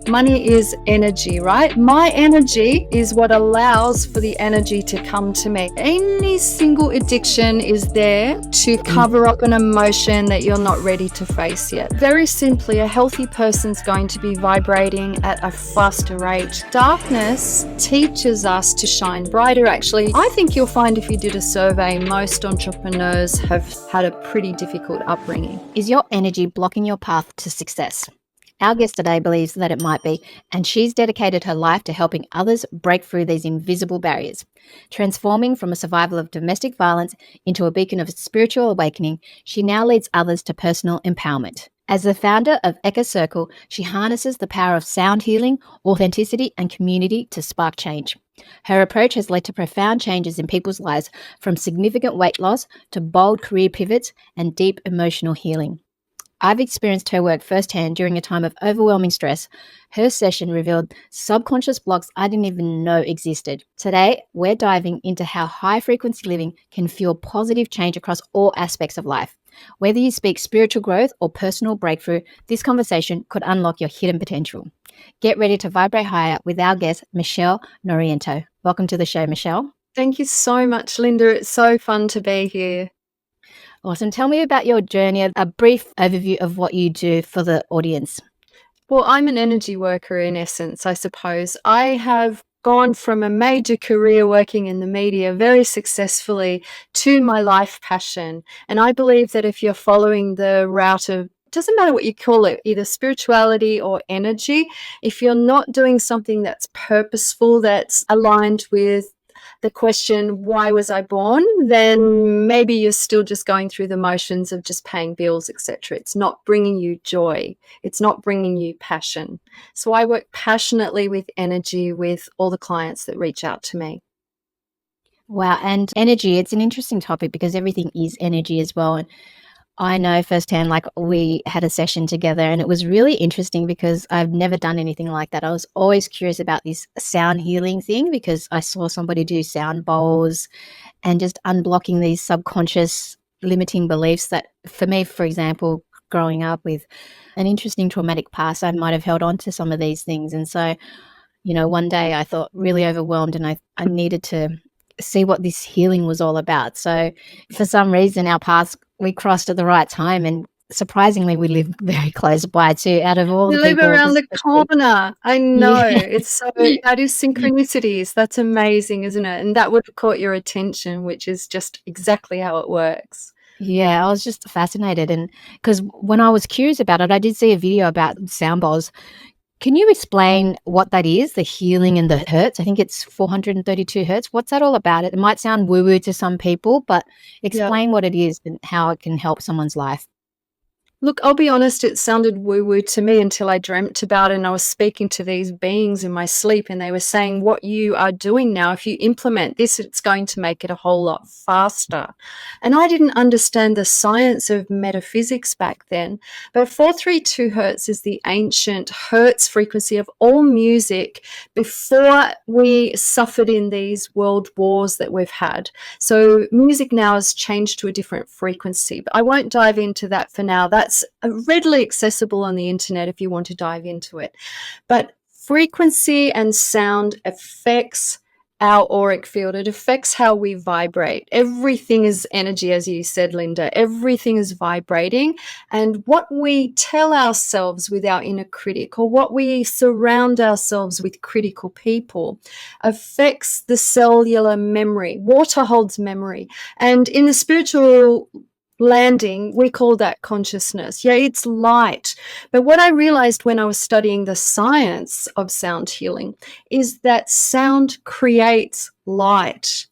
Money is energy, right? My energy is what allows for the energy to come to me. Any single addiction is there to cover up an emotion that you're not ready to face yet. Very simply, a healthy person's going to be vibrating at a faster rate. Darkness teaches us to shine brighter, actually. I think you'll find if you did a survey, most entrepreneurs have had a pretty difficult upbringing. Is your energy blocking your path to success? Our guest today believes that it might be, and she's dedicated her life to helping others break through these invisible barriers. Transforming from a survival of domestic violence into a beacon of spiritual awakening, she now leads others to personal empowerment. As the founder of Eka Circle, she harnesses the power of sound healing, authenticity, and community to spark change. Her approach has led to profound changes in people's lives, from significant weight loss to bold career pivots and deep emotional healing. I've experienced her work firsthand during a time of overwhelming stress. Her session revealed subconscious blocks I didn't even know existed. Today, we're diving into how high-frequency living can fuel positive change across all aspects of life. Whether you speak spiritual growth or personal breakthrough, this conversation could unlock your hidden potential. Get ready to vibrate higher with our guest, Michelle Noerianto. Welcome to the show, Michelle. Thank you so much, Linda. It's so fun to be here. Awesome. Tell me about your journey, a brief overview of what you do for the audience. Well, I'm an energy worker in essence, I suppose. I have gone from a major career working in the media very successfully to my life passion. And I believe that if you're following the route of, doesn't matter what you call it, either spirituality or energy, if you're not doing something that's purposeful, that's aligned with the question, why was I born? Then maybe you're still just going through the motions of just paying bills, etc. It's not bringing you joy. It's not bringing you passion. So I work passionately with energy with all the clients that reach out to me. Wow. And energy, it's an interesting topic because everything is energy as well. And I know firsthand, like we had a session together and it was really interesting because I've never done anything like that. I was always curious about this sound healing thing because I saw somebody do sound bowls and just unblocking these subconscious limiting beliefs that for me, for example, growing up with an interesting traumatic past, I might have held on to some of these things. And so, one day I thought really overwhelmed and I needed to see what this healing was all about. So for some reason, our paths, we crossed at the right time, and surprisingly, we live very close by too. Out of all We the live people, around the corner. I know. yeah, It's so, that is synchronicities. That's amazing, isn't it? And that would have caught your attention, which is just exactly how it works. yeah, I was just fascinated, and because when I was curious about it, I did see a video about sound bowls. Can you explain what that is, the healing and the hertz? I think it's 432 hertz. What's that all about? It might sound woo-woo to some people, but Yeah. explain what it is and how it can help someone's life. Look, I'll be honest, it sounded woo-woo to me until I dreamt about it and I was speaking to these beings in my sleep and they were saying, what you are doing now, if you implement this, it's going to make it a whole lot faster. And I didn't understand the science of metaphysics back then, but 432 hertz is the ancient hertz frequency of all music before we suffered in these world wars that we've had. So music now has changed to a different frequency, but I won't dive into that for now. That's readily accessible on the internet if you want to dive into it. But frequency and sound affects our auric field. It affects how we vibrate. Everything is energy, as you said, Linda. Everything is vibrating. And what we tell ourselves with our inner critic, or what we surround ourselves with critical people, affects the cellular memory. Water holds memory. And in the spiritual landing, we call that consciousness. Yeah, it's light. But what I realized when I was studying the science of sound healing is that sound creates light.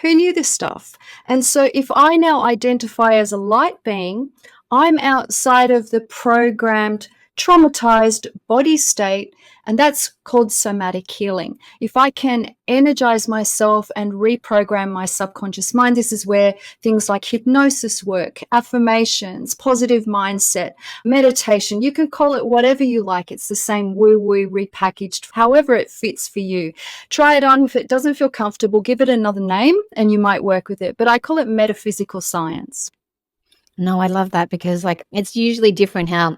Who knew this stuff? And so if I now identify as a light being, I'm outside of the programmed, traumatized body state, and that's called somatic healing. If I can energize myself and reprogram my subconscious mind, this is where things like hypnosis work, affirmations, positive mindset, meditation, you can call it whatever you like. It's the same woo-woo repackaged, however it fits for you. Try it on. If it doesn't feel comfortable, give it another name and you might work with it. But I call it metaphysical science. No, I love that because it's usually different how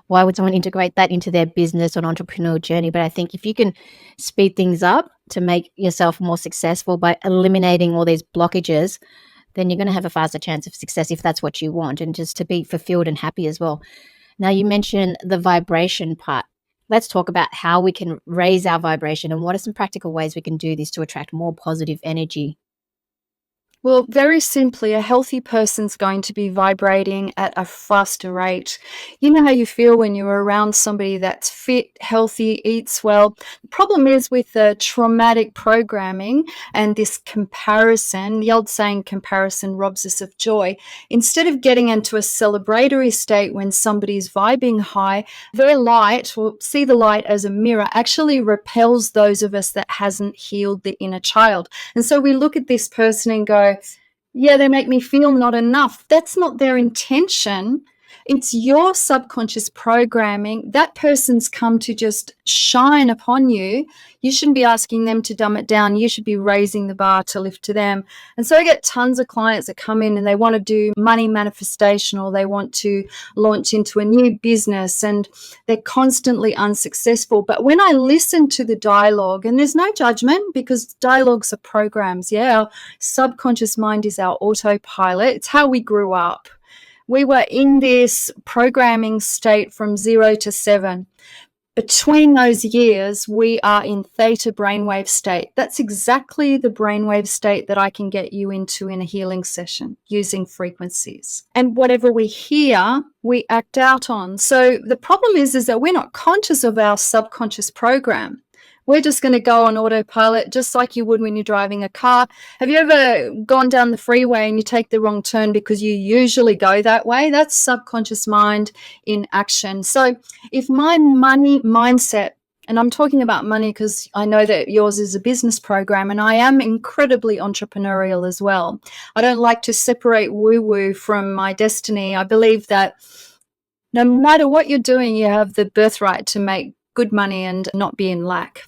why would someone integrate that into their business or entrepreneurial journey? But I think if you can speed things up to make yourself more successful by eliminating all these blockages, then you're going to have a faster chance of success if that's what you want, and just to be fulfilled and happy as well. Now, you mentioned the vibration part. Let's talk about how we can raise our vibration and what are some practical ways we can do this to attract more positive energy. Well, very simply, a healthy person's going to be vibrating at a faster rate. You know how you feel when you're around somebody that's fit, healthy, eats well. The problem is with the traumatic programming and this comparison, the old saying, comparison robs us of joy. Instead of getting into a celebratory state when somebody's vibing high, their light, or see the light as a mirror, actually repels those of us that hasn't healed the inner child. And so we look at this person and go, yeah, they make me feel not enough. That's not their intention. It's your subconscious programming. That person's come to just shine upon you. You shouldn't be asking them to dumb it down. You should be raising the bar to lift to them. And so I get tons of clients that come in and they want to do money manifestation, or they want to launch into a new business, and they're constantly unsuccessful. But when I listen to the dialogue, and there's no judgment because dialogues are programs. Yeah, our subconscious mind is our autopilot. It's how we grew up. We were in this programming state from 0 to 7. Between those years, we are in theta brainwave state. That's exactly the brainwave state that I can get you into in a healing session using frequencies. And whatever we hear, we act out on. So the problem is that we're not conscious of our subconscious program. We're just going to go on autopilot, just like you would when you're driving a car. Have you ever gone down the freeway and you take the wrong turn because you usually go that way? That's subconscious mind in action. So if my money mindset, and I'm talking about money because I know that yours is a business program, and I am incredibly entrepreneurial as well. I don't like to separate woo-woo from my destiny. I believe that no matter what you're doing, you have the birthright to make good money and not be in lack.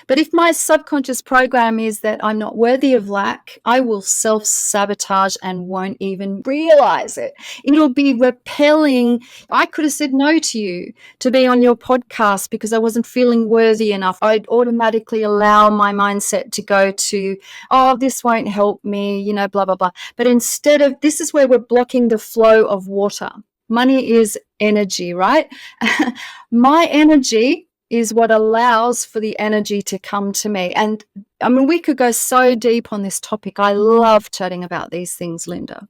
But if my subconscious program is that I'm not worthy of lack, I will self-sabotage and won't even realize it. It'll be repelling. I could have said no to you to be on your podcast because I wasn't feeling worthy enough. I'd automatically allow my mindset to go to, oh, this won't help me, blah, blah, blah. But instead of, this is where we're blocking the flow of water. Money is energy, right? My energy is what allows for the energy to come to me. And I mean, we could go so deep on this topic. I love chatting about these things, Linda.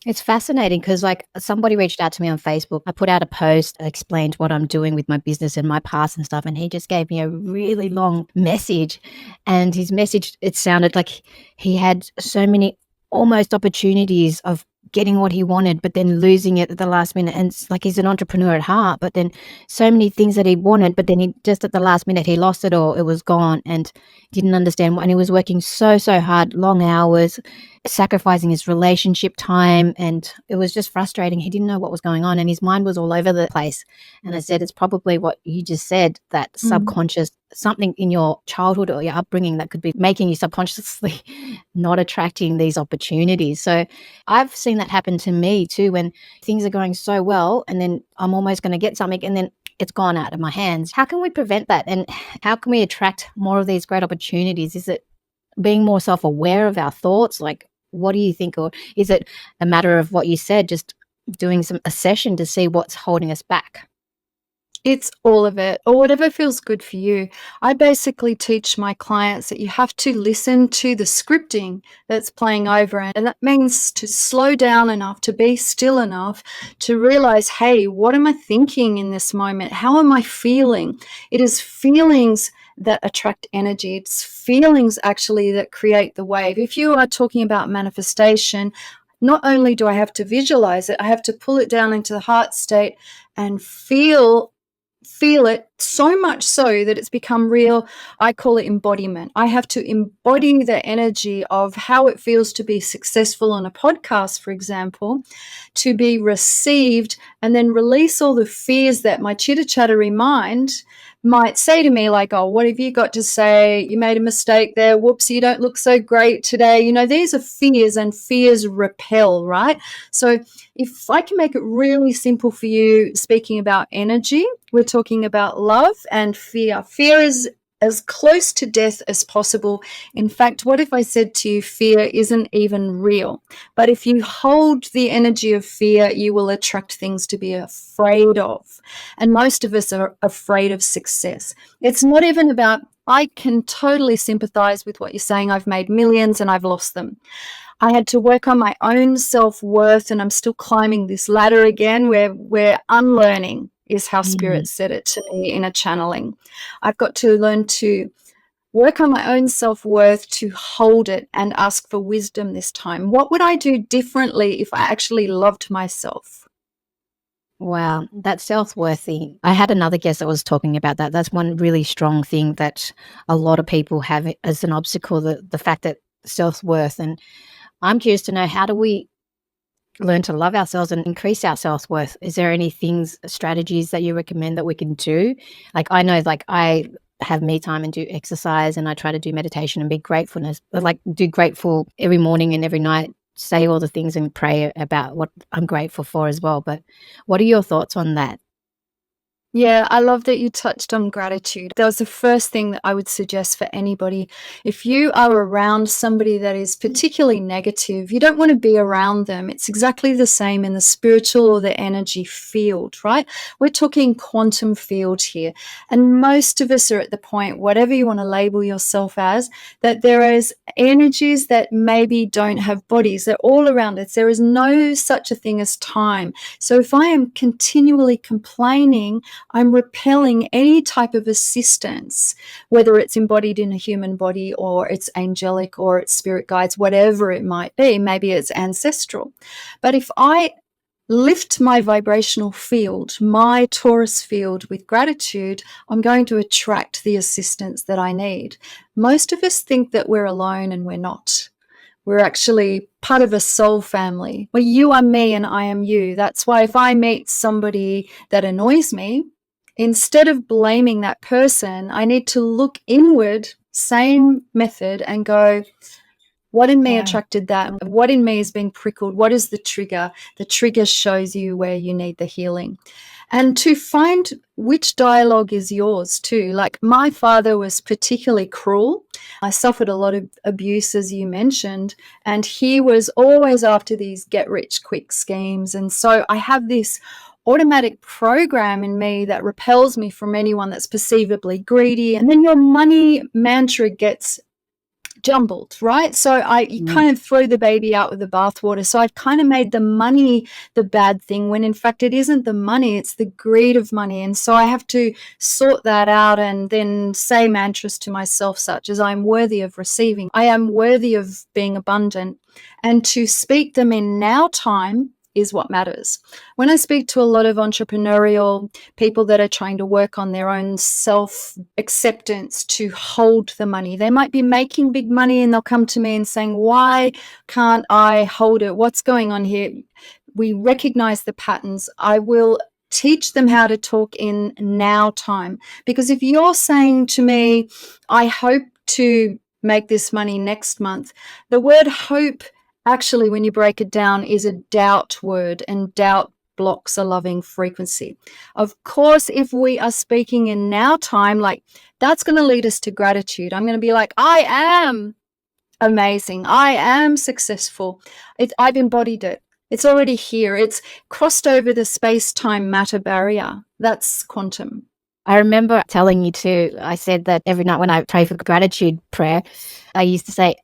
It's fascinating because somebody reached out to me on Facebook. I put out a post, explained what I'm doing with my business and my past and stuff. And he just gave me a really long message. And his message, it sounded like he had so many almost opportunities of getting what he wanted, but then losing it at the last minute. And it's like he's an entrepreneur at heart, but then so many things that he wanted, but then he just at the last minute, he lost it or it was gone and didn't understand what. And he was working so hard, long hours, sacrificing his relationship time. And it was just frustrating. He didn't know what was going on and his mind was all over the place. And I said, it's probably what you just said, that subconscious, something in your childhood or your upbringing that could be making you subconsciously not attracting these opportunities. So I've seen that happen to me too, when things are going so well and then I'm almost going to get something and then it's gone out of my hands. How can we prevent that? And how can we attract more of these great opportunities? Is it being more self-aware of our thoughts? Like, what do you think? Or is it a matter of what you said, just doing a session to see what's holding us back? It's all of it, or whatever feels good for you. I basically teach my clients that you have to listen to the scripting that's playing over, and that means to slow down enough, to be still enough, to realize, hey, what am I thinking in this moment? How am I feeling? It is feelings that attract energy. It's feelings actually that create the wave. If you are talking about manifestation, not only do I have to visualize it, I have to pull it down into the heart state and feel it so much so that it's become real. I call it embodiment. I have to embody the energy of how it feels to be successful on a podcast, for example, to be received and then release all the fears that my chitter-chattery mind might say to me, like, oh, what have you got to say? You made a mistake there. Whoops, you don't look so great today. You know, these are fears, and fears repel, right? So if I can make it really simple for you, speaking about energy, we're talking about love and fear. Fear is as close to death as possible. In fact, what if I said to you, fear isn't even real? But if you hold the energy of fear, you will attract things to be afraid of. And most of us are afraid of success. It's not even about, I can totally sympathize with what you're saying. I've made millions and I've lost them. I had to work on my own self-worth, and I'm still climbing this ladder again where unlearning is how Spirit said it to me in a channeling. I've got to learn to work on my own self-worth, to hold it and ask for wisdom this time. What would I do differently if I actually loved myself? Wow, that's self-worthy. I had another guest that was talking about that. That's one really strong thing that a lot of people have as an obstacle, the fact that self-worth. And I'm curious to know, how do we learn to love ourselves and increase our self-worth? Is there any things, strategies that you recommend that we can do? Like, I know, like, I have me time and do exercise, and I try to do meditation and be gratefulness, but like do grateful every morning and every night, say all the things and pray about what I'm grateful for as well. But what are your thoughts on that? Yeah, I love that you touched on gratitude. That was the first thing that I would suggest for anybody. If you are around somebody that is particularly negative, you don't want to be around them. It's exactly the same in the spiritual or the energy field, right? We're talking quantum field here. And most of us are at the point, whatever you want to label yourself as, that there is energies that maybe don't have bodies. They're all around us. There is no such a thing as time. So if I am continually complaining, I'm repelling any type of assistance, whether it's embodied in a human body or it's angelic or it's spirit guides, whatever it might be. Maybe it's ancestral. But if I lift my vibrational field, my Taurus field, with gratitude, I'm going to attract the assistance that I need. Most of us think that we're alone, and we're not. We're actually part of a soul family where you are me and I am you. That's why if I meet somebody that annoys me, instead of blaming that person, I need to look inward, same method, and go, what in me attracted that? What in me has been prickled? What is the trigger? The trigger shows you where you need the healing. And to find which dialogue is yours too. Like, my father was particularly cruel. I suffered a lot of abuse, as you mentioned, and he was always after these get-rich-quick schemes. And so I have this automatic program in me that repels me from anyone that's perceivably greedy. And then your money mantra gets jumbled, right? So you kind of throw the baby out with the bathwater. So I've kind of made the money the bad thing, when in fact it isn't the money, it's the greed of money. And so I have to sort that out and then say mantras to myself, such as, I'm worthy of receiving, I am worthy of being abundant, and to speak them in now time is what matters. When I speak to a lot of entrepreneurial people that are trying to work on their own self-acceptance to hold the money, they might be making big money and they'll come to me and saying, why can't I hold it? What's going on here? We recognize the patterns. I will teach them how to talk in now time. Because if you're saying to me, I hope to make this money next month, the word hope, actually, when you break it down, is a doubt word, and doubt blocks a loving frequency. Of course, if we are speaking in now time, like, that's going to lead us to gratitude. I'm going to be like, I am amazing. I am successful. I've embodied it. It's already here. It's crossed over the space-time matter barrier. That's quantum. I remember telling you too, I said that every night when I pray for gratitude prayer, I used to say,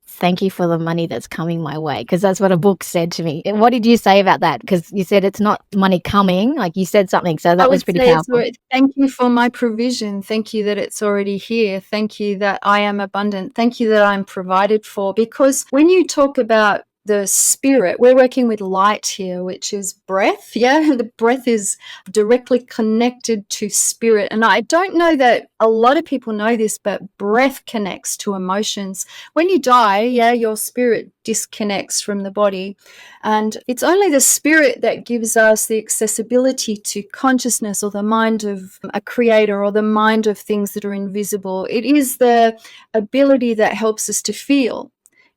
thank you for the money that's coming my way, because that's what a book said to me. And what did you say about that? Because you said it's not money coming, like you said something, so that was pretty powerful. Thank you for my provision. Thank you that it's already here. Thank you that I am abundant. Thank you that I'm provided for. Because when you talk about the spirit. We're working with light here, which is breath. Yeah, the breath is directly connected to spirit. And I don't know that a lot of people know this, but breath connects to emotions. When you die, yeah, your spirit disconnects from the body. And it's only the spirit that gives us the accessibility to consciousness or the mind of a creator or the mind of things that are invisible. It is the ability that helps us to feel.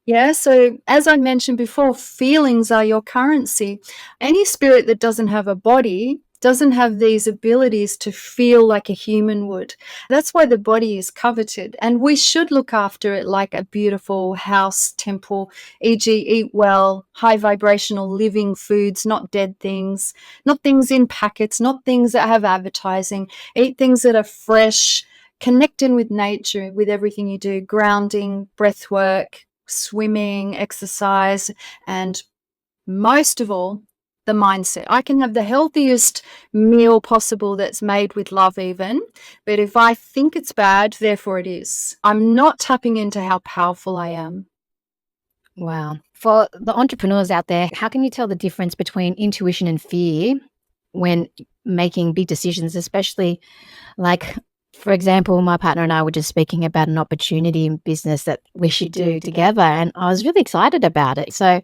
Yeah, so as I mentioned before, feelings are your currency. Any spirit that doesn't have a body doesn't have these abilities to feel like a human would. That's why the body is coveted, and we should look after it like a beautiful house, temple, e.g., eat well, high vibrational living foods, not dead things, not things in packets, not things that have advertising. Eat things that are fresh, connect in with nature, with everything you do, grounding, breath work, swimming, exercise, and most of all, the mindset. I can have the healthiest meal possible that's made with love even, but if I think it's bad, therefore it is. I'm not tapping into how powerful I am. Wow. For the entrepreneurs out there, how can you tell the difference between intuition and fear when making big decisions, especially like, for example, my partner and I were just speaking about an opportunity in business that we should do together, and I was really excited about it. So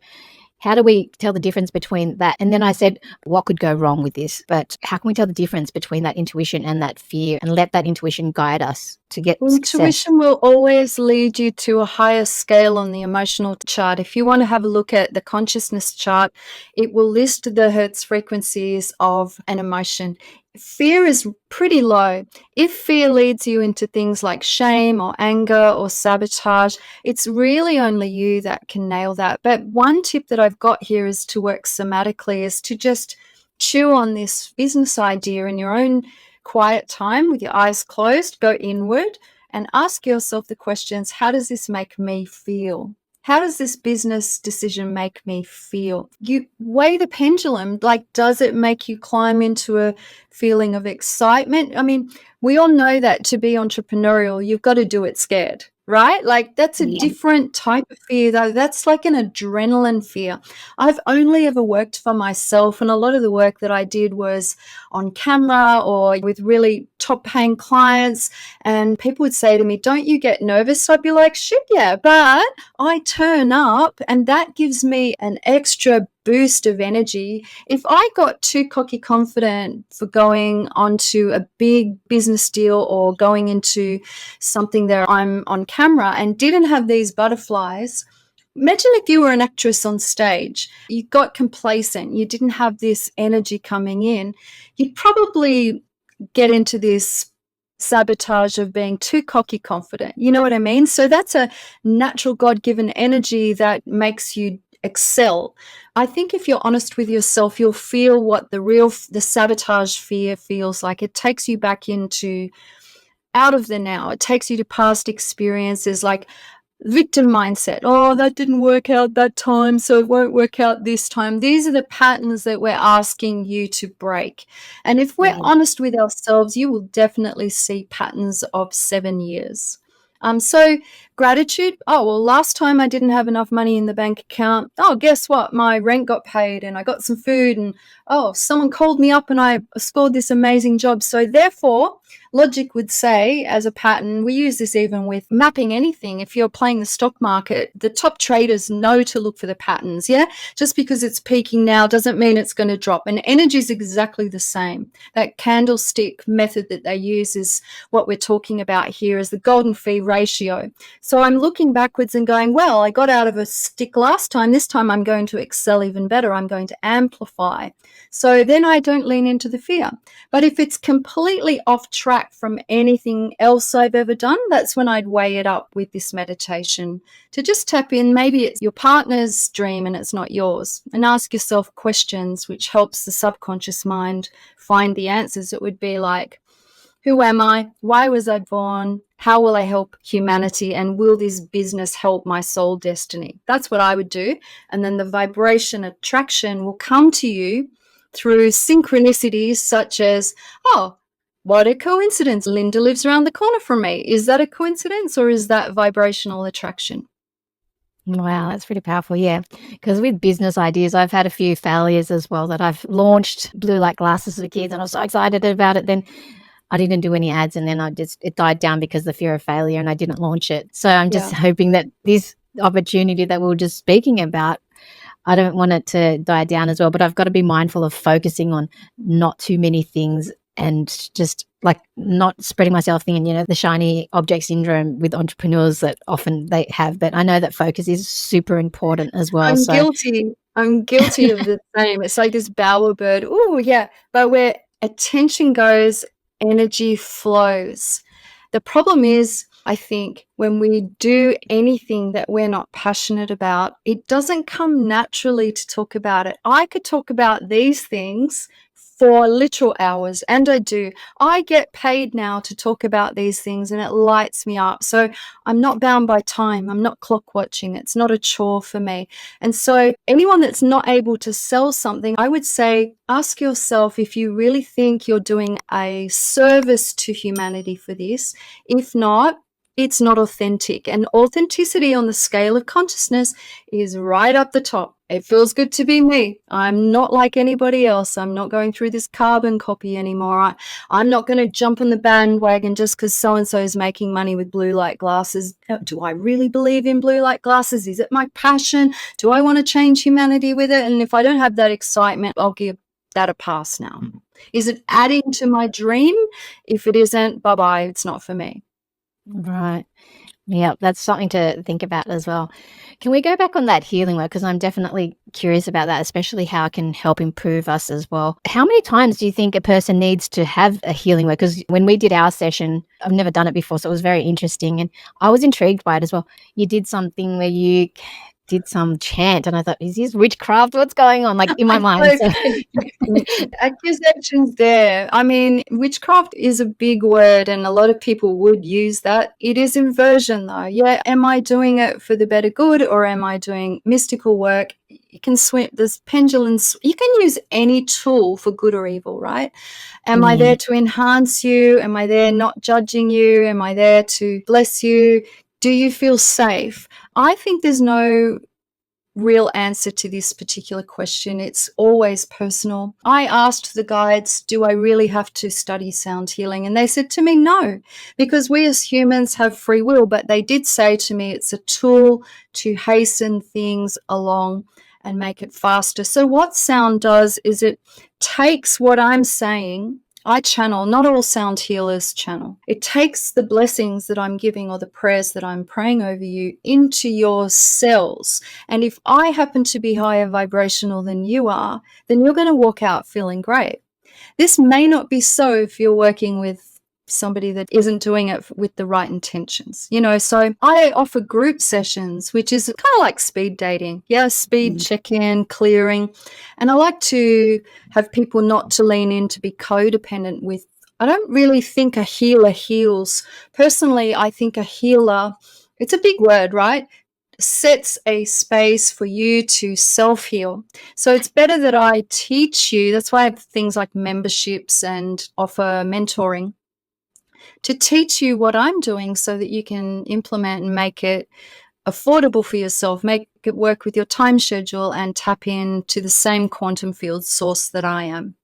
how do we tell the difference between that? And then I said, what could go wrong with this? But how can we tell the difference between that intuition and that fear and let that intuition guide us to get success? Intuition will always lead you to a higher scale on the emotional chart. If you want to have a look at the consciousness chart, it will list the hertz frequencies of an emotion. Fear is pretty low. If fear leads you into things like shame or anger or sabotage, it's really only you that can nail that. But one tip that I've got here is to work somatically, is to just chew on this business idea in your own quiet time with your eyes closed, go inward and ask yourself the questions: how does this make me feel? How does this business decision make me feel? You weigh the pendulum. Like, does it make you climb into a feeling of excitement? I mean, we all know that to be entrepreneurial, you've got to do it scared, right? Like, that's a different type of fear, though. That's like an adrenaline fear. I've only ever worked for myself, and a lot of the work that I did was on camera or with really top paying clients. And people would say to me, don't you get nervous? I'd be like, shit, yeah, but I turn up, and that gives me an extra boost of energy. If I got too cocky confident for going onto a big business deal or going into something that I'm on camera and didn't have these butterflies, imagine if you were an actress on stage, you got complacent, you didn't have this energy coming in, you'd probably get into this sabotage of being too cocky confident. You know what I mean? So that's a natural God-given energy that makes you excel. I think if you're honest with yourself, you'll feel what the sabotage fear feels like. It takes you back into out of the now. It takes you to past experiences, like victim mindset. Oh, that didn't work out that time, so it won't work out this time. These are the patterns that we're asking you to break. And if we're honest with ourselves, you will definitely see patterns of 7 years. So gratitude. Oh, well, last time I didn't have enough money in the bank account. Oh, guess what? My rent got paid and I got some food, and oh, someone called me up and I scored this amazing job. So therefore, logic would say, as a pattern, we use this even with mapping anything. If you're playing the stock market, the top traders know to look for the patterns. Yeah. Just because it's peaking now doesn't mean it's going to drop. And energy is exactly the same. That candlestick method that they use is what we're talking about here, is the golden fee ratio. So I'm looking backwards and going, well, I got out of a stick last time. This time I'm going to excel even better. I'm going to amplify. So then I don't lean into the fear. But if it's completely off track from anything else I've ever done, that's when I'd weigh it up with this meditation to just tap in. Maybe it's your partner's dream and it's not yours, and ask yourself questions which helps the subconscious mind find the answers. It would be like, who am I? Why was I born? How will I help humanity? And will this business help my soul destiny? That's what I would do. And then the vibration attraction will come to you through synchronicities such as, oh, what a coincidence. Linda lives around the corner from me. Is that a coincidence, or is that vibrational attraction? Wow, that's pretty powerful. Yeah. Because with business ideas, I've had a few failures as well that I've launched blue light glasses for kids and I was so excited about it. Then I didn't do any ads and then it died down because of the fear of failure and I didn't launch it. So I'm just Yeah. hoping that this opportunity that we were just speaking about, I don't want it to die down as well, but I've got to be mindful of focusing on not too many things and just like not spreading myself thin, the shiny object syndrome with entrepreneurs that often they have. But I know that focus is super important as well. I'm So, guilty. I'm guilty of the same. It's like this bowerbird. Oh, yeah. But where attention goes, energy flows. The problem is, I think, when we do anything that we're not passionate about, it doesn't come naturally to talk about it. I could talk about these things for literal hours, and I do. I get paid now to talk about these things, and it lights me up. So I'm not bound by time. I'm not clock watching. It's not a chore for me. And so anyone that's not able to sell something, I would say ask yourself if you really think you're doing a service to humanity for this. If not, it's not authentic. And authenticity on the scale of consciousness is right up the top. It feels good to be me. I'm not like anybody else. I'm not going through this carbon copy anymore. I'm not going to jump on the bandwagon just because so-and-so is making money with blue light glasses. Do I really believe in blue light glasses? Is it my passion? Do I want to change humanity with it? And if I don't have that excitement, I'll give that a pass now. Is it adding to my dream? If it isn't, bye-bye. It's not for me. right. Yeah, that's something to think about as well. Can we go back on that healing work? Because I'm definitely curious about that, especially how it can help improve us as well. How many times do you think a person needs to have a healing work? Because when we did our session, I've never done it before, so it was very interesting. And I was intrigued by it as well. You did something where you did some chant, and I thought, is this witchcraft? What's going on? Like in my mind. So. Accusations there. I mean, witchcraft is a big word and a lot of people would use that. It is inversion though. Yeah. Am I doing it for the better good or am I doing mystical work? You can swim, there's pendulums. You can use any tool for good or evil, right? Am I there to enhance you? Am I there not judging you? Am I there to bless you? Do you feel safe? I think there's no real answer to this particular question. It's always personal. I asked the guides, do I really have to study sound healing? And they said to me, no, because we as humans have free will. But they did say to me, it's a tool to hasten things along and make it faster. So what sound does is it takes what I'm saying. I channel, not all sound healers channel. It takes the blessings that I'm giving or the prayers that I'm praying over you into your cells. And if I happen to be higher vibrational than you are, then you're going to walk out feeling great. This may not be so if you're working with somebody that isn't doing it with the right intentions, so I offer group sessions, which is kind of like speed dating. Yeah, speed check-in, clearing. And I like to have people not to lean in to be codependent with. I don't really think a healer heals. Personally, I think a healer, it's a big word, right? Sets a space for you to self-heal. So it's better that I teach you. That's why I have things like memberships and offer mentoring to teach you what I'm doing so that you can implement and make it affordable for yourself, make it work with your time schedule and tap into the same quantum field source that I am.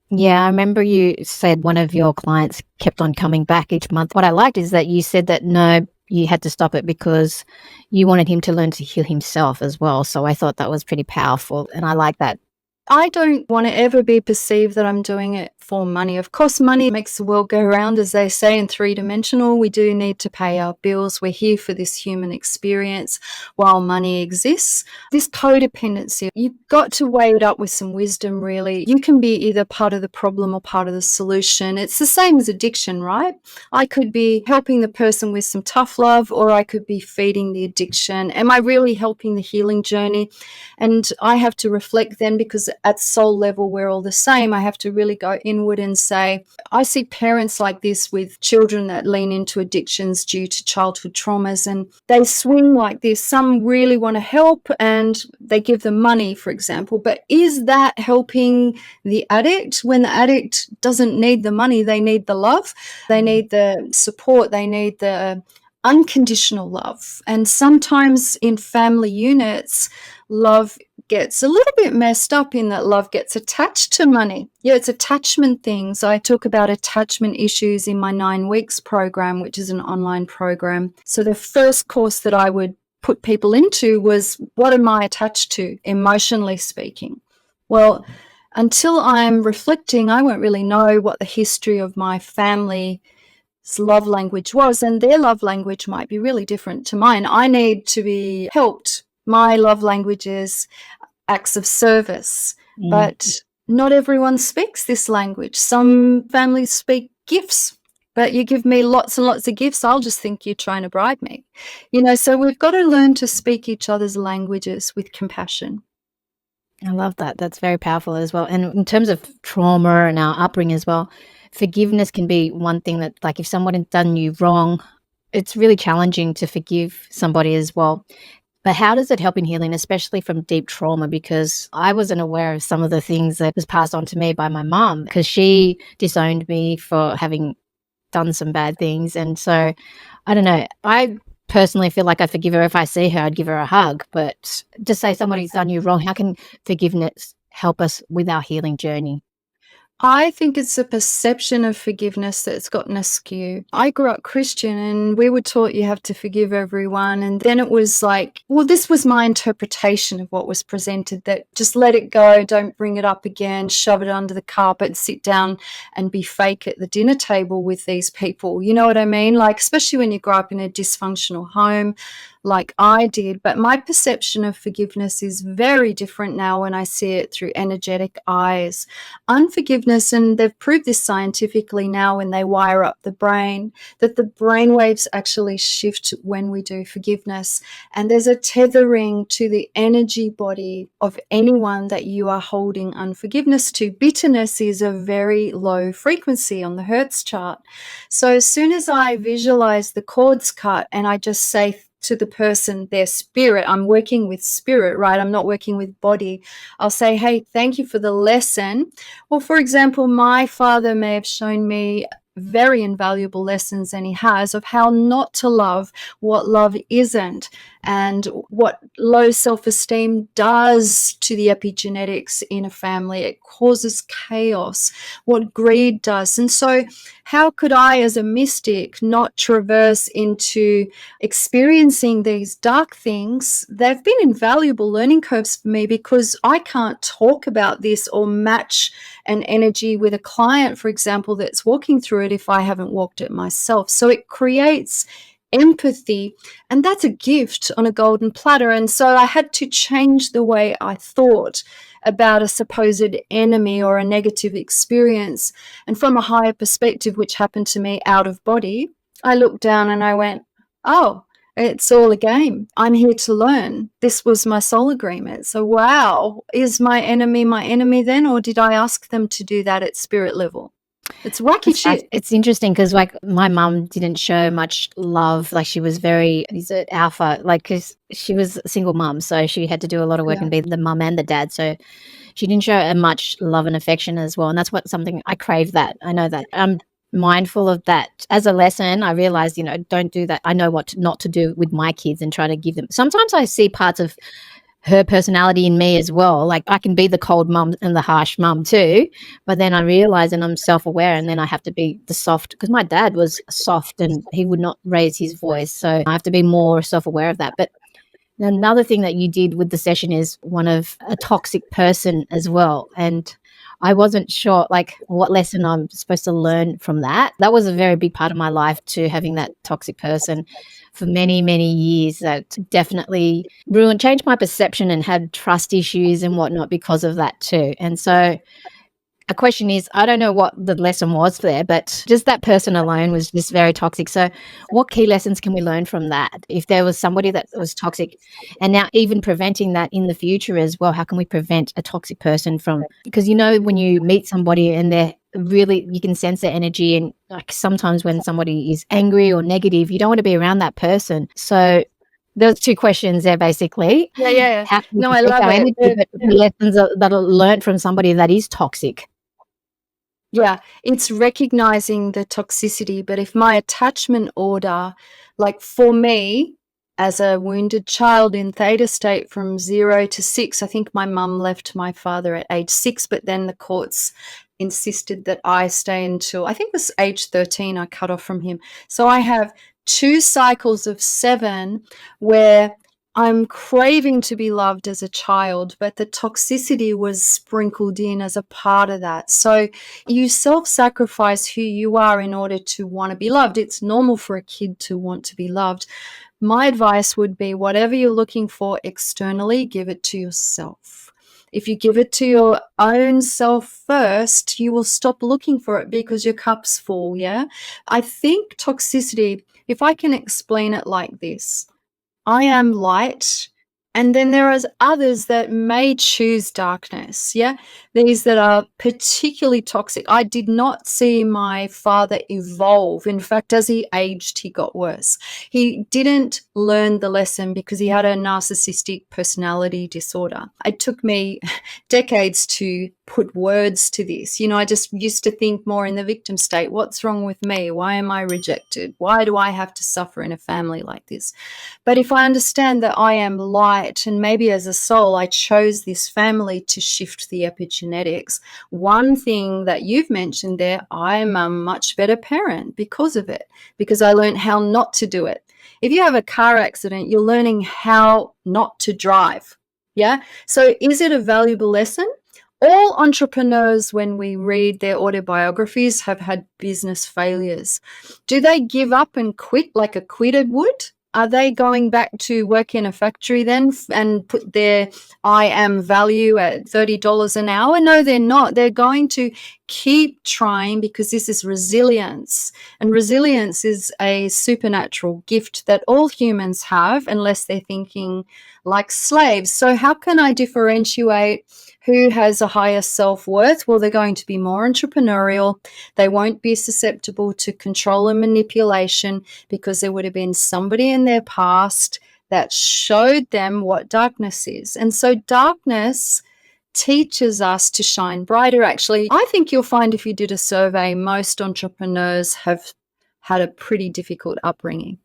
Yeah, I remember you said one of your clients kept on coming back each month. What I liked is that you said that no, you had to stop it because you wanted him to learn to heal himself as well. So I thought that was pretty powerful. And I like that. I don't want to ever be perceived that I'm doing it for money. Of course, money makes the world go round, as they say, in three-dimensional. We do need to pay our bills. We're here for this human experience while money exists. This codependency, you've got to weigh it up with some wisdom, really. You can be either part of the problem or part of the solution. It's the same as addiction, right? I could be helping the person with some tough love, or I could be feeding the addiction. Am I really helping the healing journey? And I have to reflect then, because at soul level, we're all the same. I have to really go inward and say, I see parents like this with children that lean into addictions due to childhood traumas, and they swing like this. Some really want to help and they give them money, for example. But is that helping the addict when the addict doesn't need the money? They need the love, they need the support, they need the unconditional love. And sometimes in family units, love gets a little bit messed up in that love gets attached to money. Yeah, it's attachment things. I talk about attachment issues in my 9 weeks program, which is an online program. So the first course that I would put people into was, what am I attached to, emotionally speaking? Well, until I'm reflecting, I won't really know what the history of my family's love language was, and their love language might be really different to mine. I need to be helped. My love language is acts of service, but not everyone speaks this language. Some families speak gifts, but you give me lots and lots of gifts, I'll just think you're trying to bribe me. So we've got to learn to speak each other's languages with compassion. I love that. That's very powerful as well. And in terms of trauma and our upbringing as well, forgiveness can be one thing that, like, if someone has done you wrong, it's really challenging to forgive somebody as well. But how does it help in healing, especially from deep trauma? Because I wasn't aware of some of the things that was passed on to me by my mom, because she disowned me for having done some bad things. And so, I don't know, I personally feel like I forgive her. If I see her, I'd give her a hug. But just say somebody's done you wrong, how can forgiveness help us with our healing journey? I think it's a perception of forgiveness that's gotten askew. I grew up Christian and we were taught you have to forgive everyone. And then it was like, well, this was my interpretation of what was presented, that just let it go, don't bring it up again, shove it under the carpet, sit down and be fake at the dinner table with these people. You know what I mean? Like, especially when you grow up in a dysfunctional home like I did. But my perception of forgiveness is very different now when I see it through energetic eyes. Unforgiveness, and they've proved this scientifically now when they wire up the brain, that the brain waves actually shift when we do forgiveness. And there's a tethering to the energy body of anyone that you are holding unforgiveness to. Bitterness is a very low frequency on the Hertz chart. So as soon as I visualize the cords cut and I just say to the person, their spirit, I'm working with spirit, right? I'm not working with body. I'll say, hey, thank you for the lesson. Well, for example, my father may have shown me very invaluable lessons, and he has, of how not to love what love isn't, and what low self-esteem does to the epigenetics in a family. It causes chaos, what greed does. And so how could I, as a mystic, not traverse into experiencing these dark things? They've been invaluable learning curves for me, because I can't talk about this or match an energy with a client, for example, that's walking through it if I haven't walked it myself. So it creates empathy, and that's a gift on a golden platter. And so I had to change the way I thought about a supposed enemy or a negative experience. And from a higher perspective, which happened to me out of body, I looked down and I went, oh, it's all a game. I'm here to learn. This was my soul agreement. So, wow, is my enemy then? Or did I ask them to do that at spirit level? It's wacky shit. It's interesting because, like, my mum didn't show much love. Like, she was very, is it alpha? Like, because she was a single mum, so she had to do a lot of work and be the mum and the dad. So she didn't show much love and affection as well. And that's something I crave. That I know that I'm mindful of that. As a lesson, I realized, don't do that. I know what not to do with my kids and try to give them. Sometimes I see parts of her personality in me as well. Like, I can be the cold mum and the harsh mum too, but then I realize, and I'm self-aware, and then I have to be the soft, because my dad was soft and he would not raise his voice. So I have to be more self-aware of that. But another thing that you did with the session is one of a toxic person as well. And I wasn't sure, like, what lesson I'm supposed to learn from that. That was a very big part of my life too, having that toxic person for many, many years. That definitely changed my perception and had trust issues and whatnot because of that too. And so a question is, I don't know what the lesson was there, but just that person alone was just very toxic. So what key lessons can we learn from that? If there was somebody that was toxic, and now even preventing that in the future as well, how can we prevent a toxic person from, because when you meet somebody and they're really, you can sense their energy, and like sometimes when somebody is angry or negative, you don't want to be around that person. So there's two questions there, basically. Yeah. How can we No, I protect love our it. energy, but the lessons that are learned from somebody that is toxic? Yeah, it's recognizing the toxicity. But if my attachment order, like for me, as a wounded child in theta state from 0 to 6, I think my mum left my father at age 6, but then the courts insisted that I stay until I think it was age 13, I cut off from him. So I have 2 cycles of 7 where I'm craving to be loved as a child, but the toxicity was sprinkled in as a part of that. So you self-sacrifice who you are in order to want to be loved. It's normal for a kid to want to be loved. My advice would be whatever you're looking for externally, give it to yourself. If you give it to your own self first, you will stop looking for it because your cup's full. Yeah. I think toxicity, if I can explain it like this, I am light. And then there are others that may choose darkness. Yeah. These that are particularly toxic. I did not see my father evolve. In fact, as he aged, he got worse. He didn't learn the lesson because he had a narcissistic personality disorder. It took me decades to put words to this. I just used to think more in the victim state. What's wrong with me? Why am I rejected? Why do I have to suffer in a family like this? But if I understand that I am light, and maybe as a soul I chose this family to shift the epigenetics, one thing that you've mentioned there, I'm a much better parent because of it, because I learned how not to do it. If you have a car accident, you're learning how not to drive. Yeah. So is it a valuable lesson? All entrepreneurs, when we read their autobiographies, have had business failures. Do they give up and quit like a quitter would? Are they going back to work in a factory then and put their I am value at $30 an hour? No, they're not. They're going to keep trying because this is resilience. And resilience is a supernatural gift that all humans have unless they're thinking like slaves. So how can I differentiate who has a higher self-worth? Well, they're going to be more entrepreneurial. They won't be susceptible to control and manipulation because there would have been somebody in their past that showed them what darkness is. And so darkness teaches us to shine brighter. Actually, I think you'll find if you did a survey, most entrepreneurs have had a pretty difficult upbringing.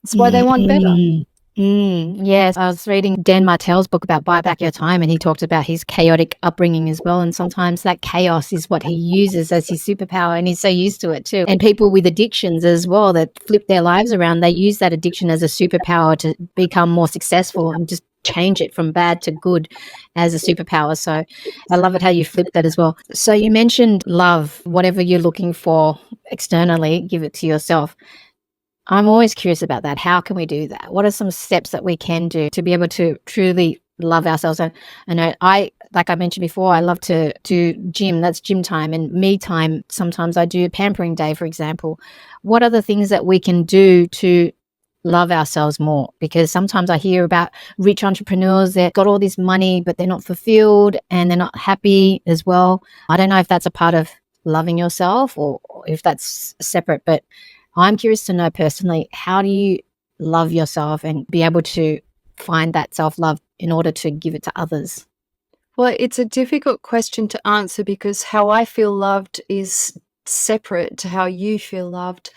That's why they want better. Yes, I was reading Dan Martell's book about Buy Back Your Time, and he talked about his chaotic upbringing as well. And sometimes that chaos is what he uses as his superpower, and he's so used to it too. And people with addictions as well that flip their lives around, they use that addiction as a superpower to become more successful and just change it from bad to good as a superpower. So I love it how you flip that as well. So you mentioned love, whatever you're looking for externally, give it to yourself. I'm always curious about that. How can we do that? What are some steps that we can do to be able to truly love ourselves? And I like I mentioned before, I love to do gym. That's gym time, and me time. Sometimes I do a pampering day, for example. What are the things that we can do to love ourselves more? Because sometimes I hear about rich entrepreneurs that got all this money, but they're not fulfilled and they're not happy as well. I don't know if that's a part of loving yourself or if that's separate, but I'm curious to know personally, how do you love yourself and be able to find that self-love in order to give it to others? Well, it's a difficult question to answer because how I feel loved is separate to how you feel loved.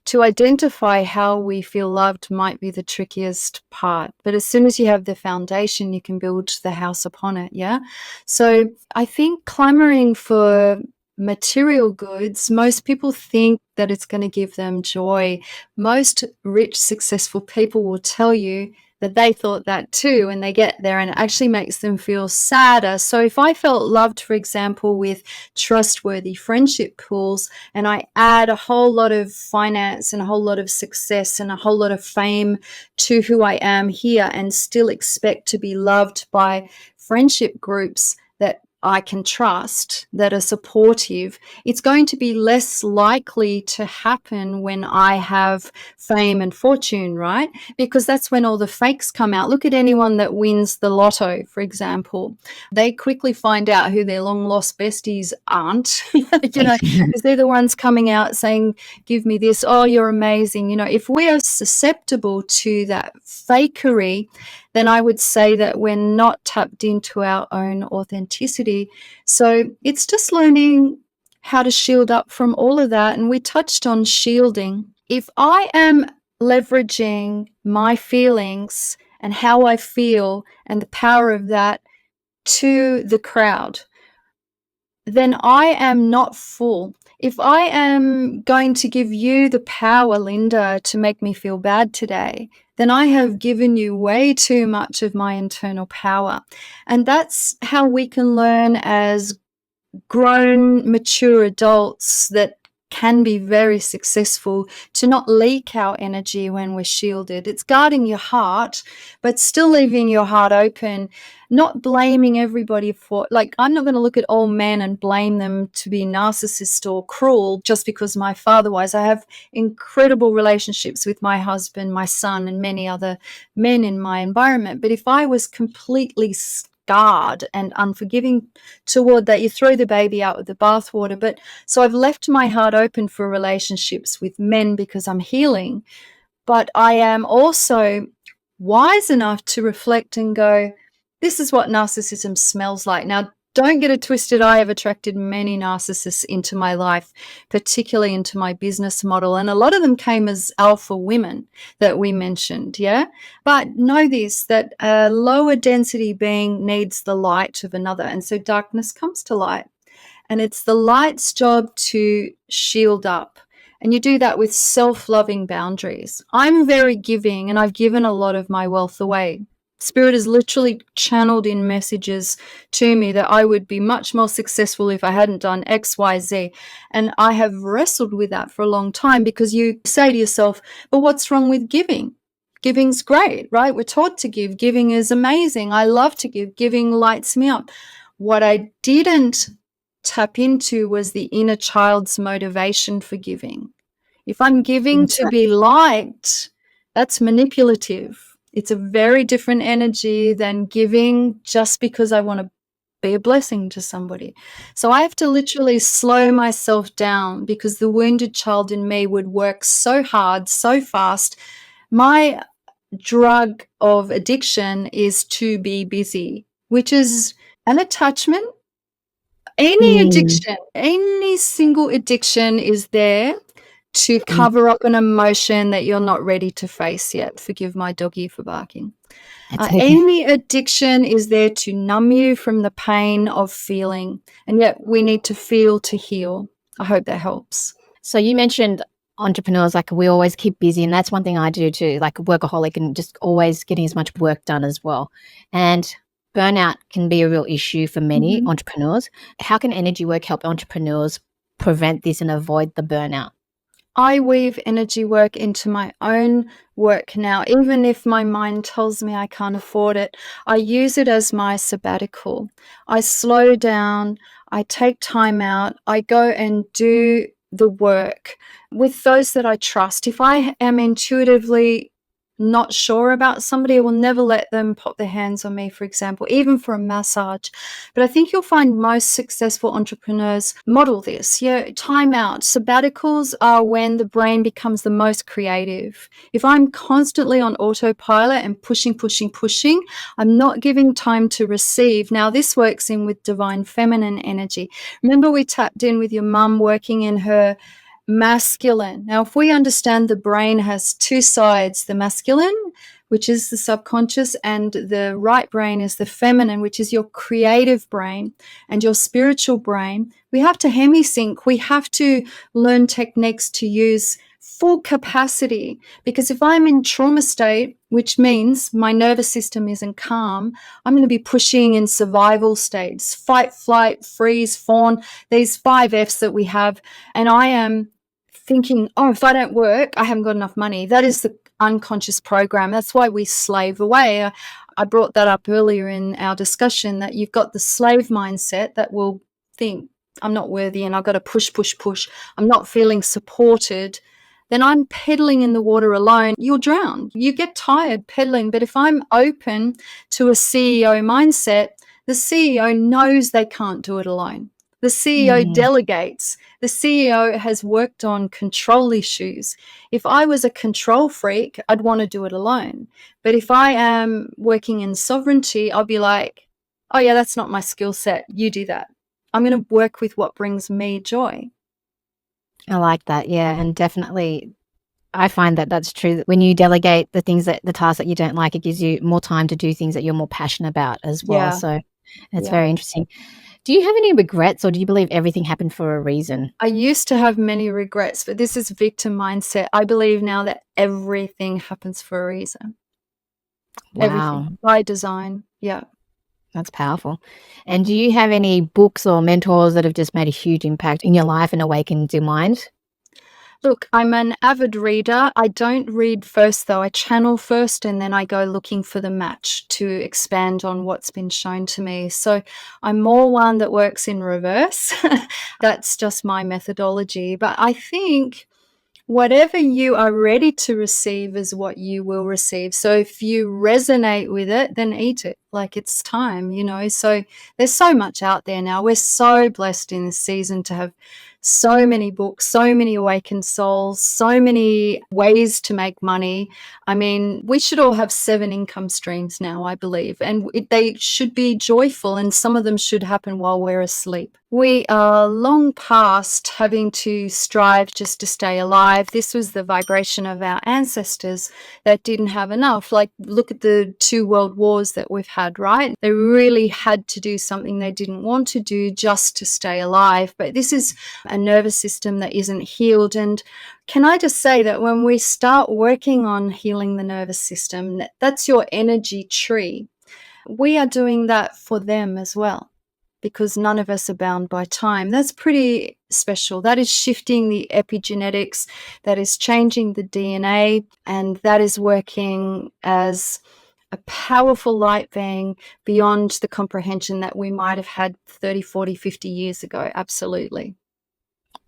To identify how we feel loved might be the trickiest part, but as soon as you have the foundation, you can build the house upon it. Yeah. So I think clamoring for material goods, most people think that it's going to give them joy. Most rich, successful people will tell you that they thought that too, and they get there and it actually makes them feel sadder. So if I felt loved, for example, with trustworthy friendship pools, and I add a whole lot of finance and a whole lot of success and a whole lot of fame to who I am here and still expect to be loved by friendship groups that I can trust, that are supportive, it's going to be less likely to happen when I have fame and fortune, right? Because that's when all the fakes come out. Look at anyone that wins the lotto, for example. They quickly find out who their long lost besties aren't, because they're the ones coming out saying, give me this, oh, you're amazing. If we are susceptible to that fakery, then I would say that we're not tapped into our own authenticity. So it's just learning how to shield up from all of that. And we touched on shielding. If I am leveraging my feelings and how I feel and the power of that to the crowd, then I am not full. If I am going to give you the power, Linda, to make me feel bad today, then I have given you way too much of my internal power. And that's how we can learn as grown, mature adults that can be very successful to not leak our energy when we're shielded. It's guarding your heart, but still leaving your heart open, not blaming everybody for, like, I'm not going to look at all men and blame them to be narcissist or cruel just because my father was. I have incredible relationships with my husband, my son, and many other men in my environment. But if I was completely scarred and unforgiving toward that, you throw the baby out with the bathwater. But so I've left my heart open for relationships with men because I'm healing, but I am also wise enough to reflect and go, this is what narcissism smells like. Now, don't get it twisted. I have attracted many narcissists into my life, particularly into my business model. And a lot of them came as alpha women that we mentioned. Yeah. But know this, that a lower density being needs the light of another. And so darkness comes to light. And it's the light's job to shield up. And you do that with self-loving boundaries. I'm very giving, and I've given a lot of my wealth away. Spirit has literally channeled in messages to me that I would be much more successful if I hadn't done X, Y, Z. And I have wrestled with that for a long time, because you say to yourself, but what's wrong with giving? Giving's great, right? We're taught to give. Giving is amazing. I love to give. Giving lights me up. What I didn't tap into was the inner child's motivation for giving. If I'm giving to be liked, that's manipulative. It's a very different energy than giving just because I want to be a blessing to somebody. So I have to literally slow myself down, because the wounded child in me would work so hard, so fast. My drug of addiction is to be busy, which is an attachment. Any addiction, any single addiction is there to cover up an emotion that you're not ready to face yet. Forgive my doggy for barking. Any addiction is there to numb you from the pain of feeling, and yet we need to feel to heal. I hope that helps. So you mentioned entrepreneurs, like we always keep busy, and that's one thing I do too, like a workaholic and just always getting as much work done as well. And burnout can be a real issue for many entrepreneurs. How can energy work help entrepreneurs prevent this and avoid the burnout? I weave energy work into my own work now. Even if my mind tells me I can't afford it, I use it as my sabbatical. I slow down, I take time out, I go and do the work with those that I trust. If I am intuitively not sure about somebody, I will never let them pop their hands on me, for example, even for a massage. But I think you'll find most successful entrepreneurs model this. Yeah, time out. Sabbaticals are when the brain becomes the most creative. If I'm constantly on autopilot and pushing, I'm not giving time to receive. Now, this works in with divine feminine energy. Remember, we tapped in with your mum working in her masculine. Now, if we understand the brain has two sides, the masculine, which is the subconscious, and the right brain is the feminine, which is your creative brain and your spiritual brain, we have to hemisync. We have to learn techniques to use full capacity, because if I'm in trauma state, which means my nervous system isn't calm, I'm going to be pushing in survival states, fight, flight, freeze, fawn, these 5 Fs that we have. And I am thinking, oh, if I don't work, I haven't got enough money. That is the unconscious program. That's why we slave away. I brought that up earlier in our discussion, that you've got the slave mindset that will think, I'm not worthy and I've got to push. I'm not feeling supported. Then I'm pedaling in the water alone. You'll drown. You get tired pedaling. But if I'm open to a CEO mindset, the CEO knows they can't do it alone. The CEO delegates. The CEO has worked on control issues. If I was a control freak, I'd want to do it alone. But if I am working in sovereignty, I'll be like, oh yeah, that's not my skill set. You do that. I'm going to work with what brings me joy. I like that. Yeah. And definitely, I find that that's true. That when you delegate the tasks that you don't like, it gives you more time to do things that you're more passionate about as well. Yeah. So it's Yeah. very interesting. Do you have any regrets, or do you believe everything happened for a reason? I used to have many regrets, but this is victim mindset. I believe now that everything happens for a reason. Everything Wow, by design. Yeah. that's powerful. And do you have any books or mentors that have just made a huge impact in your life and awakened your mind? Look, I'm an avid reader. I don't read first, though. I channel first and then I go looking for the match to expand on what's been shown to me. So I'm more one that works in reverse. That's just my methodology. But I think whatever you are ready to receive is what you will receive. So if you resonate with it, then eat it like it's time, you know. So there's so much out there now. We're so blessed in this season to have so many books, so many awakened souls, so many ways to make money. I mean, we should all have 7 income streams now, I believe, and they should be joyful, and some of them should happen while we're asleep. We are long past having to strive just to stay alive. This was the vibration of our ancestors that didn't have enough. Like, look at the 2 world wars that we've had, right? They really had to do something they didn't want to do just to stay alive. But this is a nervous system that isn't healed. And can I just say that when we start working on healing the nervous system, that's your energy tree. We are doing that for them as well, because none of us are bound by time. That's pretty special. That is shifting the epigenetics, that is changing the DNA, and that is working as a powerful light being beyond the comprehension that we might have had 30, 40, 50 years ago. Absolutely.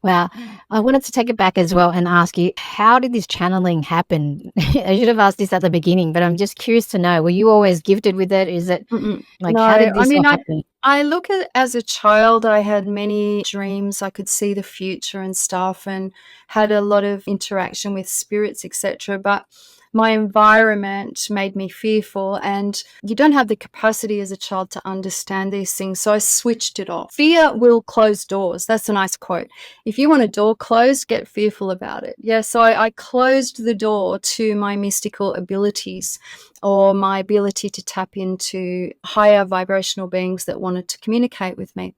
Wow. I wanted to take it back as well and ask you, how did this channeling happen? I should have asked this at the beginning, but I'm just curious to know, were you always gifted with it? Is it like, No, how did I this all mean, happen? I look at as a child, I had many dreams. I could see the future and stuff, and had a lot of interaction with spirits, etc. But my environment made me fearful, and you don't have the capacity as a child to understand these things. So I switched it off. Fear will close doors. That's a nice quote. If you want a door closed, get fearful about it. Yeah, so I closed the door to my mystical abilities, or my ability to tap into higher vibrational beings that wanted to communicate with me.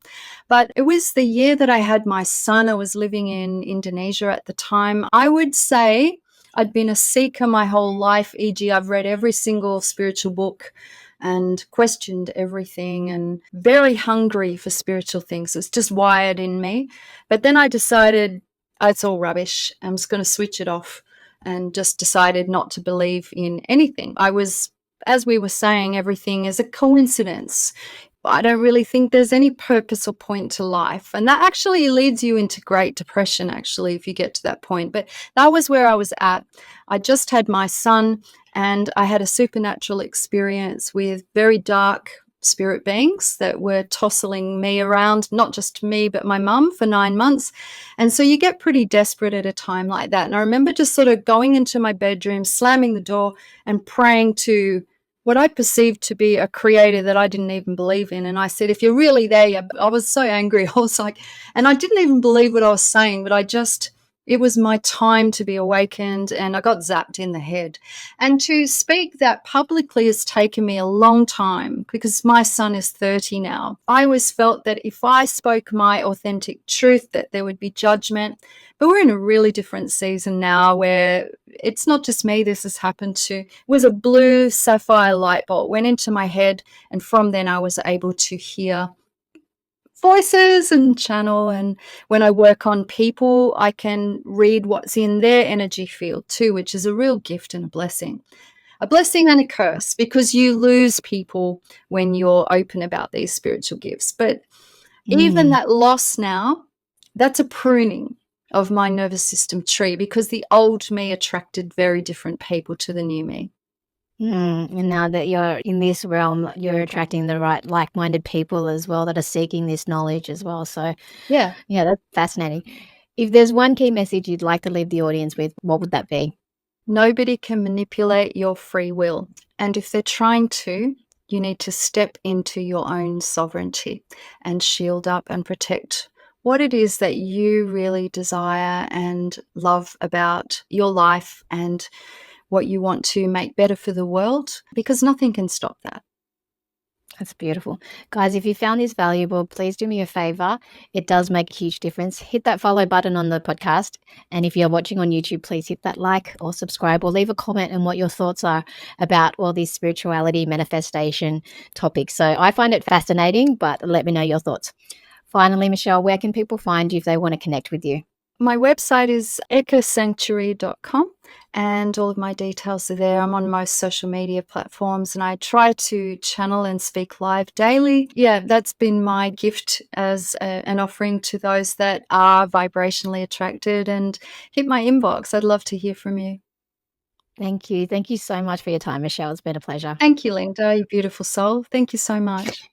But it was the year that I had my son. I was living in Indonesia at the time. I would say I'd been a seeker my whole life, e.g., I've read every single spiritual book and questioned everything, and very hungry for spiritual things. It's just wired in me. But then I decided, oh, it's all rubbish. I'm just going to switch it off, and just decided not to believe in anything. I was, as we were saying, everything is a coincidence. I don't really think there's any purpose or point to life. And that actually leads you into Great Depression, actually, if you get to that point. But that was where I was at. I just had my son, and I had a supernatural experience with very dark spirit beings that were tossing me around, not just me, but my mum, for 9 months. And so you get pretty desperate at a time like that. And I remember just sort of going into my bedroom, slamming the door, and praying to what I perceived to be a creator that I didn't even believe in. And I said, if you're really there, I was so angry. I was like, and I didn't even believe what I was saying, but it was my time to be awakened, and I got zapped in the head. And to speak that publicly has taken me a long time, because my son is 30 now. I always felt that if I spoke my authentic truth, that there would be judgment. But we're in a really different season now, where it's not just me this has happened to. It was a blue sapphire light bulb went into my head, and from then I was able to hear voices and channel. And when I work on people, I can read what's in their energy field too, which is a real gift and a blessing and a curse, because you lose people when you're open about these spiritual gifts. But even Mm. that loss now, that's a pruning of my nervous system tree, because the old me attracted very different people to the new me. And now that you're in this realm, you're attracting the right like-minded people as well that are seeking this knowledge as well. So, Yeah. yeah, that's fascinating. If there's one key message you'd like to leave the audience with, what would that be? Nobody can manipulate your free will. And if they're trying to, You need to step into your own sovereignty and shield up and protect what it is that you really desire and love about your life and what you want to make better for the world, because nothing can stop that. That's beautiful. Guys, if you found this valuable, please do me a favor. It does make a huge difference. Hit that follow button on the podcast. And if you're watching on YouTube, please hit that like or subscribe or leave a comment on what your thoughts are about all these spirituality manifestation topics. So I find it fascinating, but let me know your thoughts. Finally, Michelle, where can people find you if they want to connect with you? My website is ekasanctuary.com and all of my details are there. I'm on most social media platforms and I try to channel and speak live daily. Yeah, that's been my gift as an offering to those that are vibrationally attracted. And hit my inbox. I'd love to hear from you. Thank you. Thank you so much for your time, Michelle. It's been a pleasure. Thank you, Linda, you beautiful soul. Thank you so much.